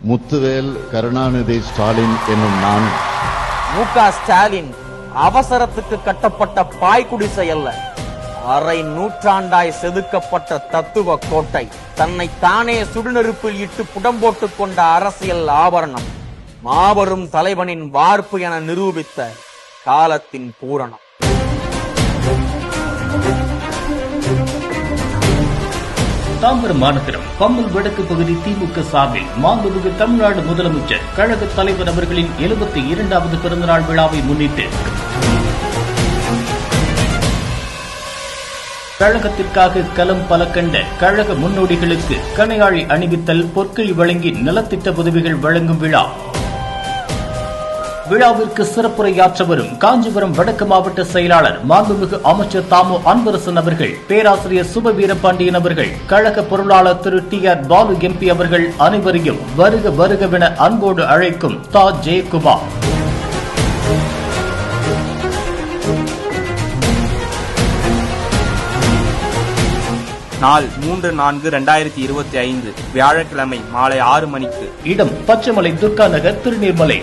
முத்துவேல் கருணாநிதி ஸ்டாலின் என்னும் நான் மு.க. ஸ்டாலின் அவசரத்துக்கு கட்டப்பட்ட பாய்குடிசை அல்ல, அரை நூற்றாண்டாய் செதுக்கப்பட்ட தத்துவ கோட்டை, தன்னை தானே சுடுநெருப்பில் இட்டு புடம்போட்டுக் கொண்ட அரசியல் ஆபரணம், மாபெரும் தலைவனின் வார்ப்பு என நிரூபித்த காலத்தின் பூரணம். தாம்பரம் மாநகரம் பம்மல் வடக்கு பகுதி திமுக சார்பில் மாண்புமிகு தமிழ்நாடு முதலமைச்சர் கழக தலைவர் அவர்களின் 72வது பிறந்தநாள் விழாவை முன்னிட்டு கழகத்திற்காக களம் பல கண்ட கழக முன்னோடிகளுக்கு கணையாழி அணிவித்தல், பொற்கை வழங்கி நலத்திட்ட உதவிகள் வழங்கும் விழா. விழாவிற்கு சிறப்புரையாற்ற வரும் காஞ்சிபுரம் வடக்கு மாவட்ட செயலாளர் மாண்புமிகு அமைச்சர் தாமோ அன்பரசன் அவர்கள், பேராசிரியர் சுப வீரபாண்டியன் அவர்கள், கழக பொருளாளர் திரு டி.ஆர். பாலு எம்பி அவர்கள் அனைவரையும் வருக வருகவென அன்போடு அழைக்கும் தா. ஜெயக்குமார். நாள் 3/4/2025 வியாழக்கிழமை மாலை 6 மணிக்கு. இடம் பச்சைமலை துர்கா நகர், திருநீர்மலை.